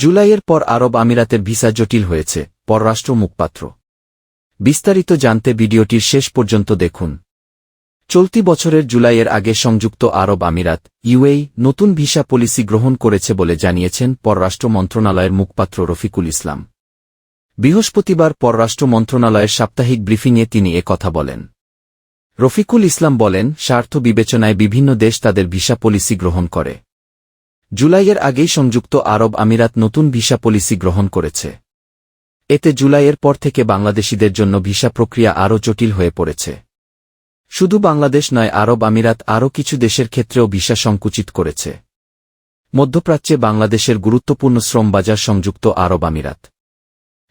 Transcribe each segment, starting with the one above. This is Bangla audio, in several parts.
জুলাইয়ের পর আরব আমিরাতের ভিসা জটিল হয়েছে, পররাষ্ট্র মুখপাত্র। বিস্তারিত জানতে ভিডিওটির শেষ পর্যন্ত দেখুন। চলতি বছরের জুলাইয়ের আগে সংযুক্ত আরব আমিরাত ইউএই নতুন ভিসা পলিসি গ্রহণ করেছে বলে জানিয়েছেন পররাষ্ট্র মন্ত্রণালয়ের মুখপাত্র রফিকুল ইসলাম। বৃহস্পতিবার পররাষ্ট্র মন্ত্রণালয়ের সাপ্তাহিক ব্রিফিংয়ে তিনি কথা বলেন। রফিকুল ইসলাম বলেন, স্বার্থ বিবেচনায় বিভিন্ন দেশ তাদের ভিসা পলিসি গ্রহণ করে। জুলাইয়ের আগেই সংযুক্ত আরব আমিরাত নতুন ভিসা পলিসি গ্রহণ করেছে। এতে জুলাইয়ের পর থেকে বাংলাদেশিদের জন্য ভিসা প্রক্রিয়া আরও জটিল হয়ে পড়েছে। শুধু বাংলাদেশ নয়, আরব আমিরাত আরও কিছু দেশের ক্ষেত্রেও ভিসা সংকুচিত করেছে। মধ্যপ্রাচ্যে বাংলাদেশের গুরুত্বপূর্ণ শ্রম বাজার সংযুক্ত আরব আমিরাত।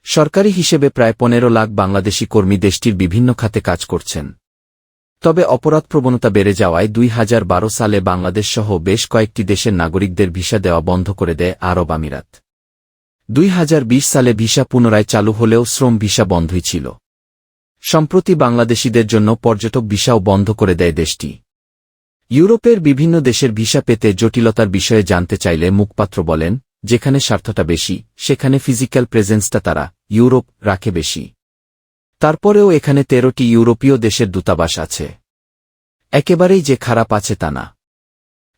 সরকারি হিসেবে প্রায় 15 লাখ বাংলাদেশি কর্মী দেশটির বিভিন্ন খাতে কাজ করছেন। তবে অপরাধ প্রবণতা বেড়ে যাওয়ায় 2012 সালে বাংলাদেশসহ বেশ কয়েকটি দেশের নাগরিকদের ভিসা দেওয়া বন্ধ করে দেয় আরব আমিরাত। 2020 সালে ভিসা পুনরায় চালু হলেও শ্রম ভিসা বন্ধই ছিল। সম্প্রতি বাংলাদেশিদের জন্য পর্যটক ভিসাও বন্ধ করে দেয় দেশটি। ইউরোপের বিভিন্ন দেশের ভিসা পেতে জটিলতার বিষয়ে জানতে চাইলে মুখপাত্র বলেন, যেখানে স্বার্থটা বেশি সেখানে ফিজিক্যাল প্রেজেন্সটা তারা ইউরোপ রাখে বেশি। তারপরেও এখানে 13টি ইউরোপীয় দেশের দূতাবাস আছে। একেবারেই যে খারাপ আছে তা না।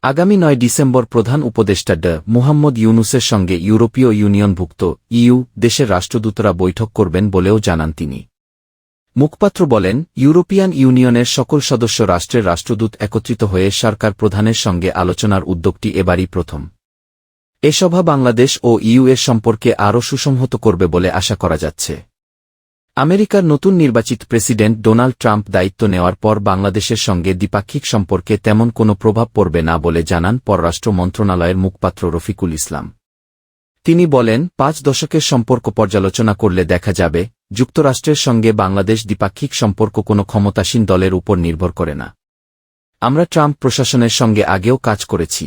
আগামী 9 ডিসেম্বর প্রধান উপদেষ্টা মুহাম্মদ ইউনূসের সঙ্গে ইউরোপীয় ইউনিয়নভুক্ত ইইউ দেশের রাষ্ট্রদূতরা বৈঠক করবেন বলেও জানান তিনি। মুখপাত্র বলেন, ইউরোপিয়ান ইউনিয়নের সকল সদস্য রাষ্ট্রের রাষ্ট্রদূত একত্রিত হয়ে সরকার প্রধানের সঙ্গে আলোচনার উদ্যোগটি এবারই প্রথম। এ সভা বাংলাদেশ ও ইইউ এর সম্পর্কে আরও সুসংহত করবে বলে আশা করা যাচ্ছে। আমেরিকার নতুন নির্বাচিত প্রেসিডেন্ট ডোনাল্ড ট্রাম্প দায়িত্ব নেওয়ার পর বাংলাদেশের সঙ্গে দ্বিপাক্ষিক সম্পর্কে তেমন কোনো প্রভাব পড়বে না বলে জানান পররাষ্ট্র মন্ত্রণালয়ের মুখপাত্র রফিকুল ইসলাম। তিনি বলেন, 5 দশকের সম্পর্ক পর্যালোচনা করলে দেখা যাবে, যুক্তরাষ্ট্রের সঙ্গে বাংলাদেশ দ্বিপাক্ষিক সম্পর্ক কোনো ক্ষমতাসীন দলের উপর নির্ভর করে না। আমরা ট্রাম্প প্রশাসনের সঙ্গে আগেও কাজ করেছি।